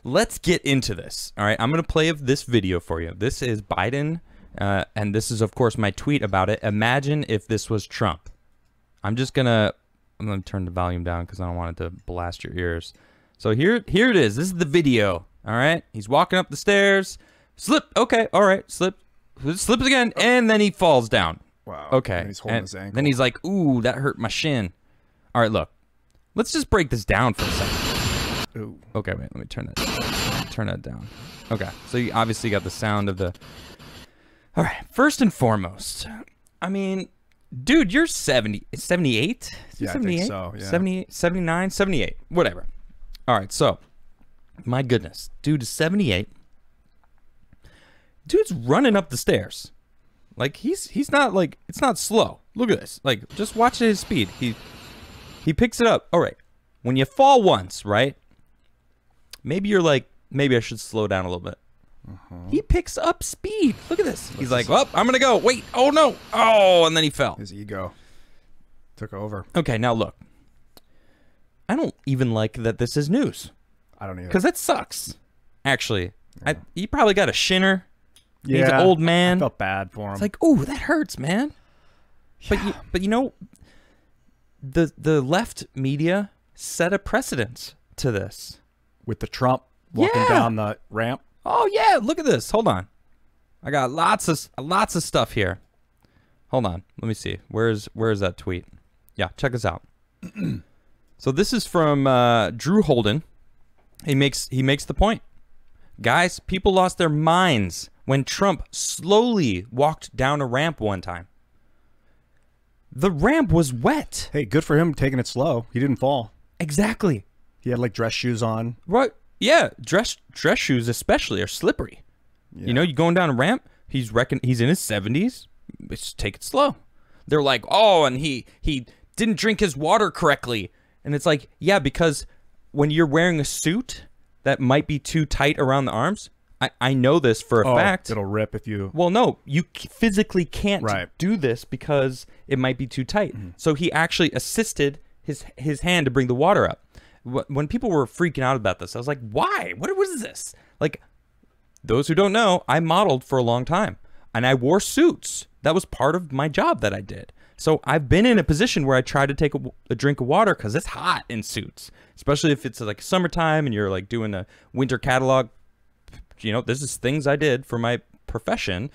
let's get into this. All right, I'm going to play this video for you. This is Biden, and this is, of course, my tweet about it. Imagine if this was Trump. I'm going to turn the volume down because I don't want it to blast your ears. So here it is. This is the video. All right, he's walking up the stairs. Slip. Okay, all right, slip. Slips again, and then he falls down. Wow. Okay. And he's holding his ankle. Then he's like, ooh, that hurt my shin. All right, look. Let's just break this down for a second. Ooh. Okay, wait, let me turn that down. Okay, so you obviously got the sound of the... All right, first and foremost, I mean, dude, you're 78? Yeah, 78? I think so, yeah. 78, 79, 78, whatever. All right, so, my goodness, dude is 78. Dude's running up the stairs. Like, he's not, like, it's not slow. Look at this. Like, just watch his speed. He picks it up. All right. When you fall once, right? Maybe you're like, maybe I should slow down a little bit. He picks up speed. Look at this. He's like, well, I'm going to go. Wait. Oh, no. Oh, and then he fell. His ego took over. Okay, now look. I don't even like that this is news. I don't either. Because that sucks. Actually, yeah. He probably got a shinner. Yeah, he's an old man. I felt bad for him. It's like, ooh, that hurts, man. Yeah. But you know, the left media set a precedent to this. With the Trump walking down the ramp. Oh yeah, look at this. Hold on, I got lots of stuff here. Hold on, let me see. Where's that tweet? Yeah, check this out. So this is from Drew Holden. He makes the point. Guys, people lost their minds when Trump slowly walked down a ramp one time. The ramp was wet. Hey, good for him taking it slow. He didn't fall. Exactly. He had like dress shoes on. Right. Yeah, dress shoes especially are slippery. Yeah. You know, you going down a ramp, he's in his 70s. Just take it slow. They're like, "Oh, and he didn't drink his water correctly." And it's like, "Yeah, because when you're wearing a suit that might be too tight around the arms, I know this for a fact. It'll rip if you... Well, no, you physically can't do this because it might be too tight." So he actually assisted his hand to bring the water up. When people were freaking out about this, I was like, why? What was this? Like, those who don't know, I modeled for a long time. And I wore suits. That was part of my job that I did. So I've been in a position where I try to take a drink of water because it's hot in suits. Especially if it's like summertime and you're like doing a winter catalog. You know, this is things I did for my profession.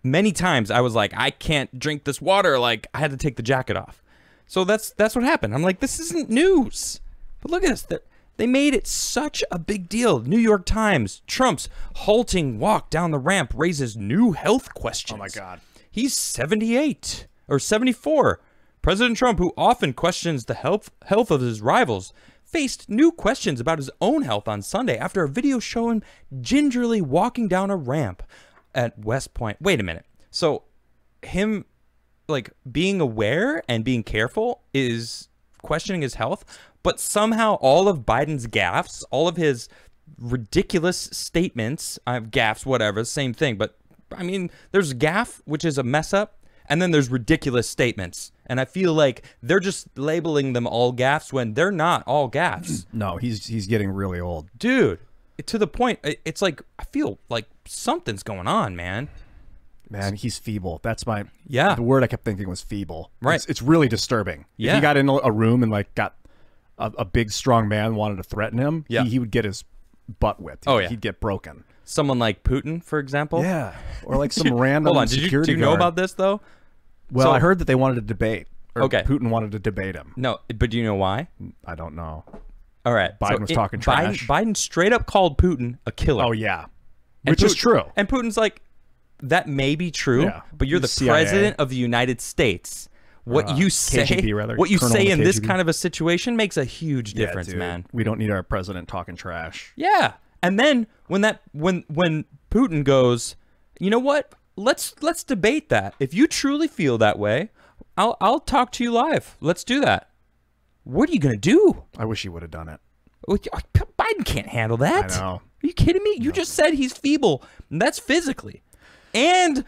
Many times I was like, I can't drink this water. Like, I had to take the jacket off. So that's what happened. I'm like, this isn't news. But look at this. They made it such a big deal. New York Times, Trump's halting walk down the ramp raises new health questions. Oh, my God. He's 78 or 74. President Trump, who often questions the health of his rivals, faced new questions about his own health on Sunday after a video showing him gingerly walking down a ramp at West Point. Wait a minute. So him, like, being aware and being careful is questioning his health, but somehow all of Biden's gaffes, all of his ridiculous statements, gaffes, whatever, same thing. But, I mean, there's gaffe, which is a mess up, and then there's ridiculous statements. And I feel like they're just labeling them all gaffes when they're not all gaffes. No, he's getting really old. Dude, to the point, it's like, I feel like something's going on, man. Man, he's feeble. That's the word I kept thinking was feeble. Right. It's really disturbing. Yeah. If he got in a room and like got a big strong man wanted to threaten him, he would get his butt whipped. Oh yeah, he'd get broken. Someone like Putin, for example. Yeah, or like some random. Hold on, do you know about this though? Well, I heard that they wanted to debate. Okay, Putin wanted to debate him. No, but do you know why? I don't know. All right, Biden was talking trash. Biden straight up called Putin a killer. Oh yeah, which is true. And Putin's like, that may be true, but you're the president of the United States. What you say, in this kind of a situation makes a huge difference, dude. Man. We don't need our president talking trash. Yeah, and then when Putin goes, you know what? Let's debate that. If you truly feel that way, I'll talk to you live. Let's do that. What are you gonna do? I wish he would have done it. Biden can't handle that. I know. Are you kidding me? You just said he's feeble. And that's physically. And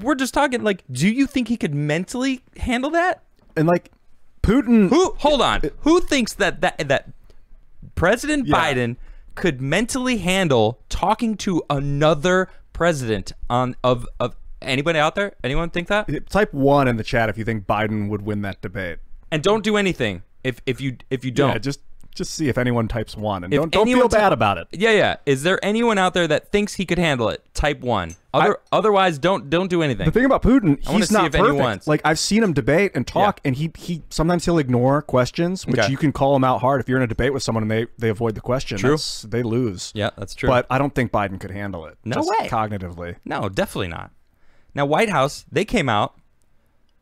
we're just talking, like, do you think he could mentally handle that? And, like, Putin... Hold on. Who thinks that President Biden could mentally handle talking to another president of anybody out there? Anyone think that? Type 1 in the chat if you think Biden would win that debate. And don't do anything if you don't. Yeah, just see if anyone types 1 and don't feel bad about it. Yeah. Is there anyone out there that thinks he could handle it? Type 1. Otherwise, don't do anything. The thing about Putin, he's not perfect. Like, I've seen him debate and talk, and he sometimes he'll ignore questions, which you can call him out hard. If you're in a debate with someone and they avoid the question, they lose. Yeah, that's true. But I don't think Biden could handle it. No way. Cognitively. No, definitely not. Now, White House, they came out.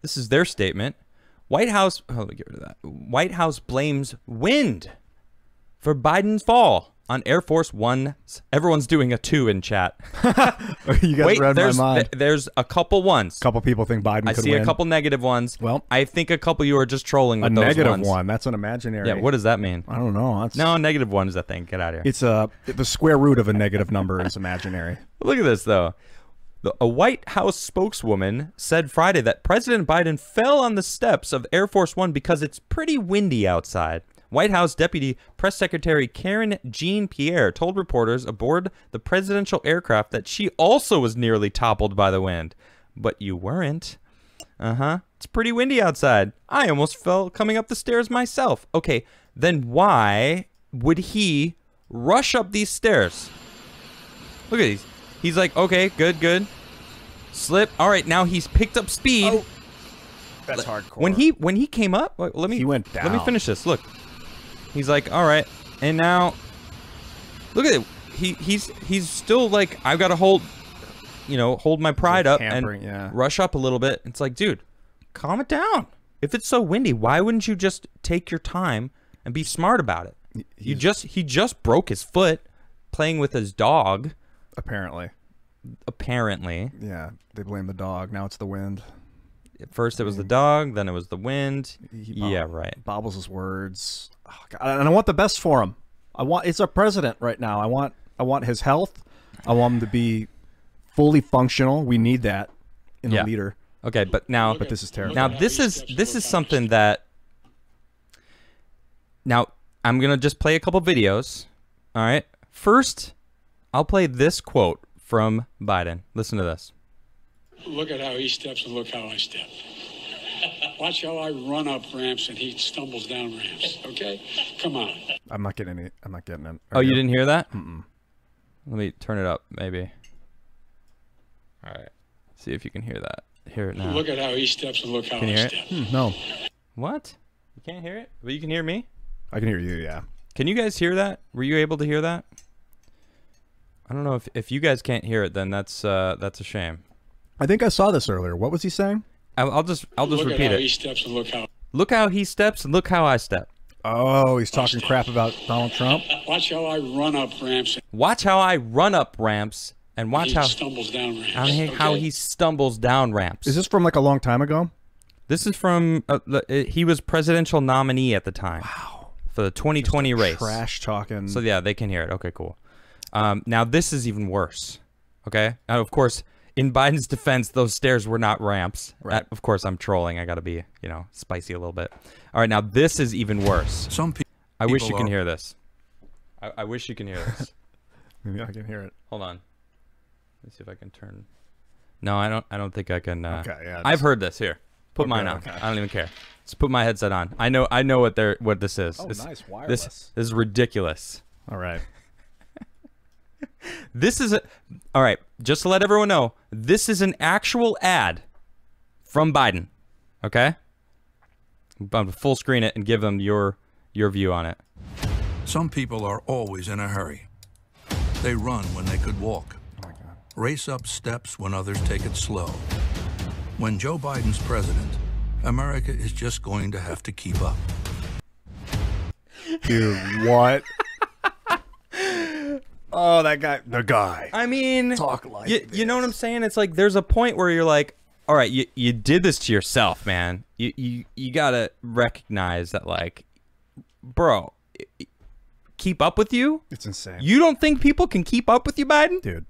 This is their statement. White House, let me get rid of that. White House blames wind for Biden's fall on Air Force One. Everyone's doing a 2 in chat. You guys read my mind. There's a couple ones. A couple people think Biden could win. I see a couple negative ones. Well, I think a couple you are just trolling with those ones. A negative one. That's an imaginary. Yeah, what does that mean? I don't know. No, a negative one is that thing. Get out of here. It's the square root of a negative number is imaginary. Look at this, though. A White House spokeswoman said Friday that President Biden fell on the steps of Air Force One because it's pretty windy outside. White House Deputy Press Secretary Karen Jean-Pierre told reporters aboard the presidential aircraft that she also was nearly toppled by the wind. But you weren't. It's pretty windy outside. I almost fell coming up the stairs myself. Okay, then why would he rush up these stairs? Look at these. He's like, okay, good. Slip. All right, now he's picked up speed. Oh, that's hardcore. When he came up, he went down. Let me finish this. Look, he's like, all right, and now, look at it. He's still like, I've got to hold my pride up and rush up a little bit. It's like, dude, calm it down. If it's so windy, why wouldn't you just take your time and be smart about it? He just broke his foot playing with his dog. Apparently. Yeah, they blame the dog. Now it's the wind. At first it was the dog, then it was the wind. Yeah, right. Bobbles his words. Oh, God. And I want the best for him. It's our president right now. I want his health. I want him to be fully functional. We need that in a leader. Okay, but this is terrible. Now this is something that. Now I'm gonna just play a couple videos. All right. First, I'll play this quote from Biden. Listen to this. Look at how he steps and look how I step. Watch how I run up ramps and he stumbles down ramps. Okay? Come on. I'm not getting it. Oh, you didn't hear that? Mm-mm. Let me turn it up, maybe. All right. See if you can hear that. Hear it now. Look at how he steps and look how I step. No. What? You can't hear it? But you can hear me? I can hear you, yeah. Can you guys hear that? Were you able to hear that? I don't know if you guys can't hear it, then that's a shame. I think I saw this earlier. What was he saying? I'll just repeat it. Look at how he steps and look how. Look how he steps and look how I step. Oh, he's talking crap about Donald Trump. Watch how I run up ramps. Watch how I run up ramps and watch how he stumbles down ramps. How he stumbles down ramps. Is this from like a long time ago? This is from he was presidential nominee at the time. Wow. For the 2020 race. Trash talking. So yeah, they can hear it. Okay, cool. Now this is even worse. Okay. Now of course, in Biden's defense, those stairs were not ramps. Right. Of course, I'm trolling. I got to be, spicy a little bit. All right, now this is even worse. I wish you can hear this. I wish you can hear this. Maybe I can hear it. Hold on. Let me see if I can turn. No, I don't think I can. Okay, yeah. I've heard this. Here, put mine on. Okay. I don't even care. Just put my headset on. I know what this is. Oh, nice wireless. This is ridiculous. All right. This is all right. Just to let everyone know, this is an actual ad from Biden. Okay, I'm going to full screen it and give them your view on it. Some people are always in a hurry. They run when they could walk. Oh my God. Race up steps when others take it slow. When Joe Biden's president, America is just going to have to keep up. Dude, what? Oh, that guy. The guy. I mean, talk like you know what I'm saying? It's like there's a point where you're like, all right, you did this to yourself, man. You gotta recognize that, like, bro, keep up with you? It's insane. You don't think people can keep up with you, Biden? Dude.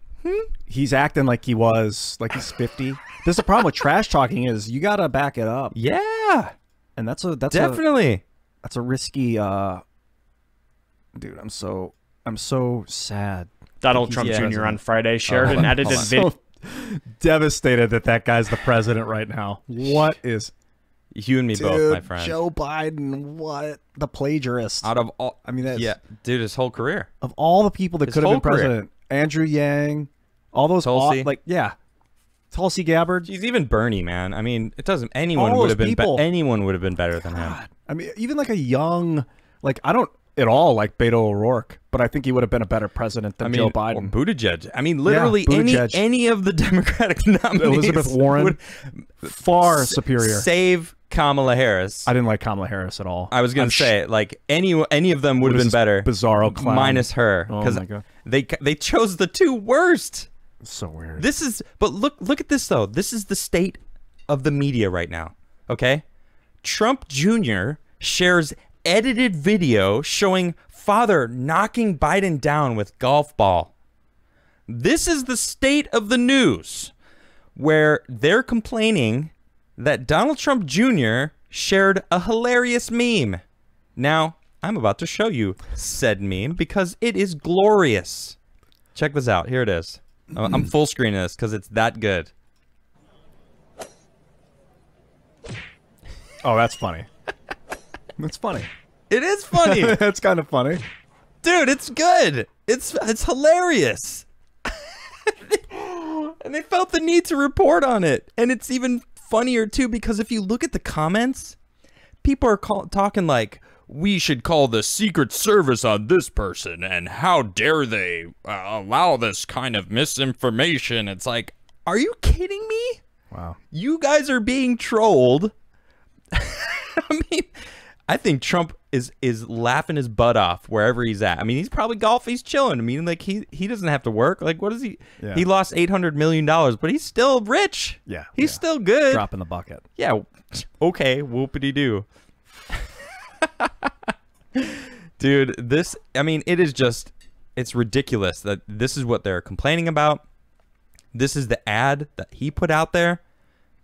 He's acting like he's 50. There's a problem with trash talking is you gotta back it up. Yeah. And that's definitely. That's a risky dude, I'm so sad. Donald Trump Jr. on Friday shared an edited video. So devastated that guy's the president right now. What is... You and me both, my friend. Joe Biden, what? The plagiarist. Out of all... I mean, that's... Yeah, dude, his whole career. Of all the people that could have been president, Andrew Yang, all those... Tulsi. Tulsi Gabbard. He's even Bernie, man. I mean, it doesn't... Anyone would have been better than him. I mean, even like a young... Like, I don't at all like Beto O'Rourke, but I think he would have been a better president than Joe Biden. Or Buttigieg. I mean, literally any of the Democratic nominees. Elizabeth Warren, far superior. Save Kamala Harris. I didn't like Kamala Harris at all. I was going to say, like, any of them would have been better. Bizarro clown. Minus her. Because they chose the two worst. It's so weird. But look at this, though. This is the state of the media right now, okay? Trump Jr. shares edited video showing father knocking Biden down with golf ball. This is the state of the news, where they're complaining that Donald Trump Jr. shared a hilarious meme. Now, I'm about to show you said meme because it is glorious. Check this out. Here it is. I'm full screening this because it's that good. Oh, that's funny. That's funny. It is funny. That's kind of funny. Dude, it's good. It's hilarious. And they felt the need to report on it. And it's even funnier, too, because if you look at the comments, people are talking like, we should call the Secret Service on this person, and how dare they allow this kind of misinformation. It's like, are you kidding me? Wow. You guys are being trolled. I mean, I think Trump is laughing his butt off wherever he's at. I mean, he's probably golfing, he's chilling. I mean, like he doesn't have to work. Like, what is he? Yeah. He lost $800 million, but he's still rich. Yeah, he's still good. Drop in the bucket. Yeah. Okay. Whoopity doo. Dude, this. I mean, it is just. It's ridiculous that this is what they're complaining about. This is the ad that he put out there.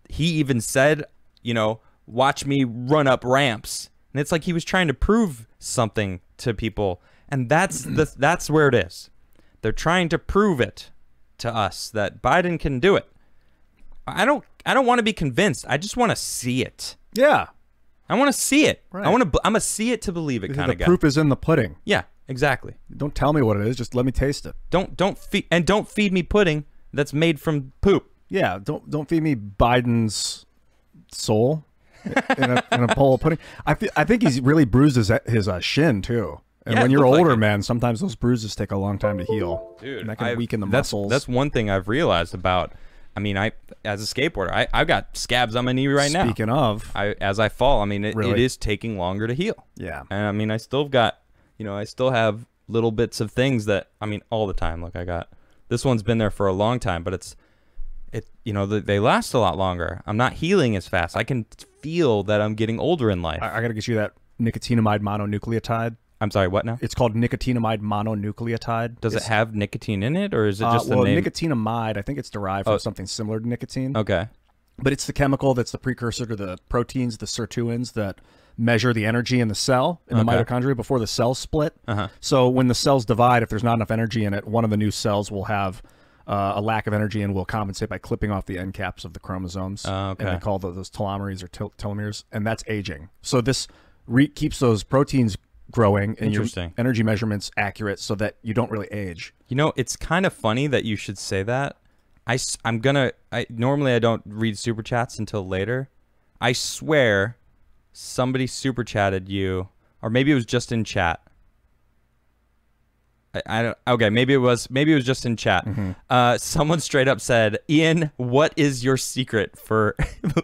He even said, you know, watch me run up ramps. And it's like he was trying to prove something to people. And that's where it is. They're trying to prove it to us that Biden can do it. I don't want to be convinced. I just want to see it. Yeah. I want to see it. Right. I'm a see it to believe it kind of guy. The proof is in the pudding. Yeah, exactly. Don't tell me what it is. Just let me taste it. Don't feed me pudding that's made from poop. Yeah. Don't feed me Biden's soul. in a bowl of pudding. I think he's really bruised his shin too. And when you're older, man, sometimes those bruises take a long time to heal. Dude, and that can weaken the muscles. That's one thing I've realized about. I mean, as a skateboarder, I've got scabs on my knee right now. Speaking of, as I fall, I mean, it is taking longer to heal. Yeah. And I mean, I still have little bits of things that, I mean, all the time. Look, this one's been there for a long time, but they last a lot longer. I'm not healing as fast. I can feel that I'm getting older in life. I got to get you that nicotinamide mononucleotide. I'm sorry, what now? It's called nicotinamide mononucleotide. Does it have nicotine in it, or is it just the name? Nicotinamide, I think it's derived from something similar to nicotine. Okay. But it's the chemical that's the precursor to the proteins, the sirtuins, that measure the energy in the cell, in the mitochondria, before the cells split. So when the cells divide, if there's not enough energy in it, one of the new cells will have a lack of energy and will compensate by clipping off the end caps of the chromosomes. And they call those telomeres or telomeres, and that's aging. So this keeps those proteins growing and your energy measurements accurate so that you don't really age. You know, it's kind of funny that you should say that. Normally I don't read super chats until later. I swear somebody super chatted you, or maybe it was just in chat. Okay, maybe it was just in chat. Someone straight up said, "Ian, what is your secret for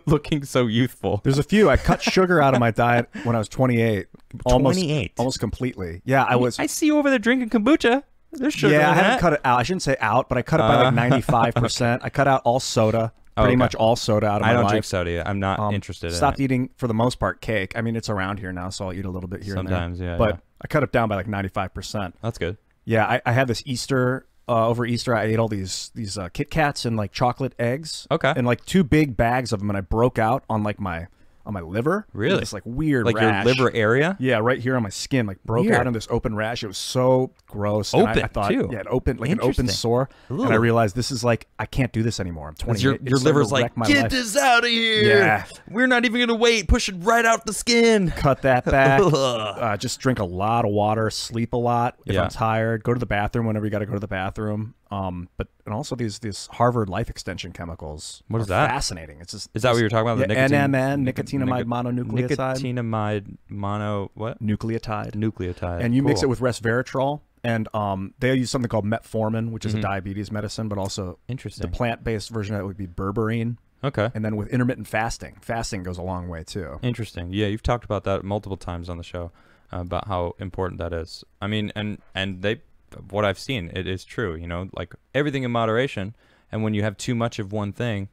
looking so youthful?" There's a few. I cut sugar out of my diet when I was 28. Almost completely. Yeah, I see you over there drinking kombucha. There's sugar. Yeah, I haven't cut it out. I shouldn't say out, but I cut it by like 95%. I cut out all soda. Pretty much all soda out of my life. I don't drink soda. I'm not interested in it. Stopped eating, for the most part, cake. I mean, it's around here now, so I'll eat a little bit here sometimes, and there. Yeah. But I cut it down by like 95%. That's good. Yeah, I had this Easter, over Easter, I ate all these Kit Kats and like chocolate eggs. Okay. And like 2 big bags of them, and I broke out on like my on my liver. Really? This like weird like rash. your liver area? Yeah, right here on my skin, like broke Weird. out in this open rash. It was so gross. Open, and I thought, too. Yeah, it opened like an open sore. Ooh. And I realized this is like, I can't do this anymore. I'm 28. Your liver's like, get life. this out of here. Yeah. We're not even gonna wait. Push it right out the skin. Cut that back. Just drink a lot of water. Sleep a lot if I'm tired. Go to the bathroom whenever you got to go to the bathroom. And also these Harvard life extension chemicals. What is that? Fascinating. It's just, is that what you're talking about? Yeah, the NMN, nicotinamide mononucleotide. Nicotinamide mono what? Nucleotide. Nucleotide. And you mix it with resveratrol, and they use something called metformin, which is a diabetes medicine, but also the plant-based version of that would be berberine. Okay. And then with intermittent fasting goes a long way too. Interesting. Yeah, you've talked about that multiple times on the show about how important that is. I mean, and they, what I've seen, it is true. You know, like everything in moderation. And when you have too much of one thing,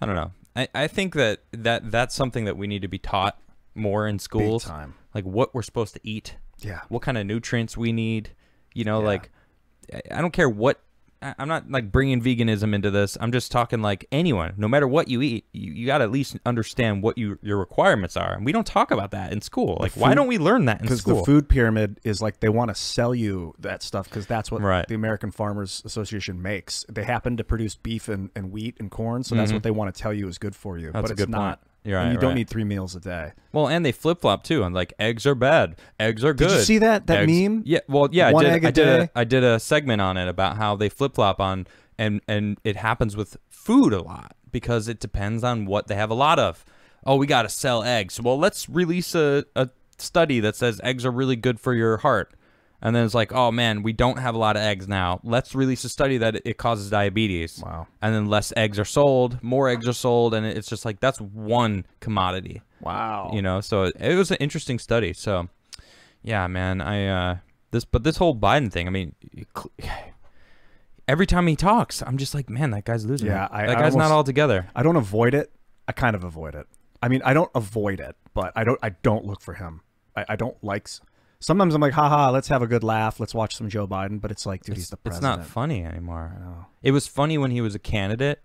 I don't know. I think that's something that we need to be taught more in schools. Big time. Like what we're supposed to eat. Yeah. What kind of nutrients we need. You know, like I don't care what. I'm not like bringing veganism into this. I'm just talking like anyone, no matter what you eat, you got to at least understand what your requirements are. And we don't talk about that in school. Like, why don't we learn that in school? Because the food pyramid is like they want to sell you that stuff because that's what the American Farmers Association makes. They happen to produce beef and wheat and corn, so that's what they want to tell you is good for you. That's but it's not. You're right, and you don't need 3 meals a day. Well, and they flip-flop too, and like eggs are bad, eggs are good. Did you see that eggs, meme? Yeah, well, yeah, One egg a day? I did a segment on it about how they flip-flop on, and it happens with food a lot because it depends on what they have a lot of. Oh, we got to sell eggs. Well, let's release a study that says eggs are really good for your heart. And then it's like, oh, man, we don't have a lot of eggs now. Let's release a study that it causes diabetes. Wow. And then less eggs are sold, more eggs are sold, and it's just like that's one commodity. Wow. You know, so it was an interesting study. So, yeah, man, this whole Biden thing, I mean, every time he talks, I'm just like, man, that guy's losing it. That guy's not all together. I don't avoid it. I kind of avoid it. I mean, I don't avoid it, but I don't look for him. I don't like... Sometimes I'm like, haha, let's have a good laugh. Let's watch some Joe Biden. But it's like, dude, he's the president. It's not funny anymore. I know. It was funny when he was a candidate,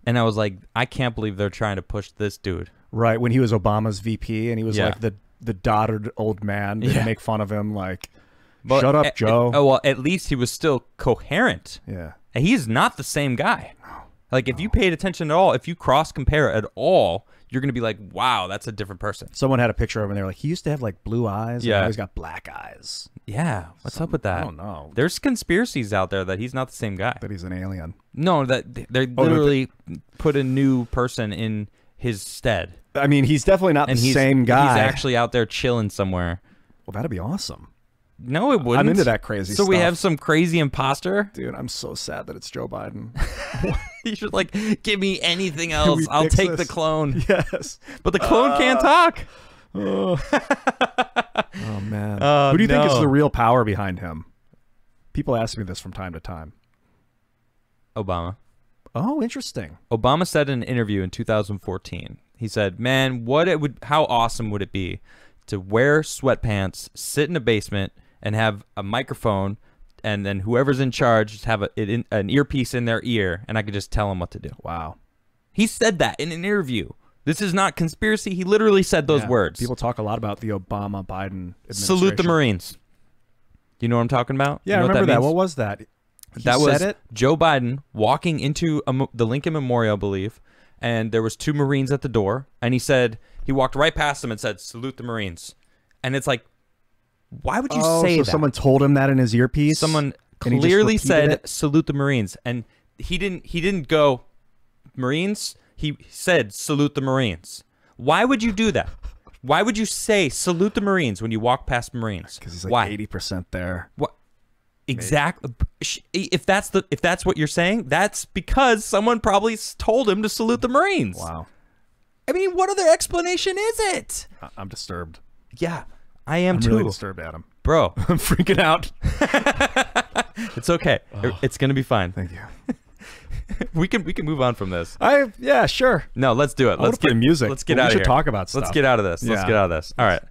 and I was like, I can't believe they're trying to push this dude. Right, when he was Obama's VP, and he was like the dotted old man. They make fun of him, like, shut up, Joe. Oh, well, at least he was still coherent. Yeah. And he's not the same guy. No. Like, if you paid attention at all, if you cross-compare at all, you're going to be like, wow, that's a different person. Someone had a picture of him, and they were like, he used to have, like, blue eyes. Yeah. And now he's got black eyes. Yeah. What's up with that? I don't know. There's conspiracies out there that he's not the same guy. That he's an alien. No, that they literally put a new person in his stead. I mean, he's definitely not the same guy. He's actually out there chilling somewhere. Well, that'd be awesome. No, it wouldn't. I'm into that crazy stuff. So we have some crazy imposter? Dude, I'm so sad that it's Joe Biden. You should, like, give me anything else. I'll take the clone. Yes. But the clone can't talk. Oh, man. Who do you think is the real power behind him? People ask me this from time to time. Obama. Oh, interesting. Obama said in an interview in 2014, he said, man, how awesome would it be to wear sweatpants, sit in a basement, and have a microphone, and then whoever's in charge just have an earpiece in their ear, and I could just tell them what to do. Wow. He said that in an interview. This is not conspiracy. He literally said those words. People talk a lot about the Obama-Biden administration. Salute the Marines. Do you know what I'm talking about? Yeah, I remember that. What was that? That was Joe Biden walking into the Lincoln Memorial, I believe, and there was 2 Marines at the door, and he walked right past them and said, salute the Marines. And it's like, why would you say that? Someone told him that in his earpiece? Someone clearly said, salute the Marines. And he didn't go, Marines. He said, salute the Marines. Why would you do that? Why would you say, salute the Marines when you walk past Marines? Because he's like 80% there. What? Exactly. If that's what you're saying, that's because someone probably told him to salute the Marines. Wow. I mean, what other explanation is it? I'm disturbed. Yeah, I am too. I'm really disturbed, Adam. Bro. I'm freaking out. It's okay. It's going to be fine. Thank you. we can move on from this. Yeah, sure. No, let's do it. Let's get music. Let's get out of here. We should talk about stuff. Let's get out of this. Let's get out of this. All right.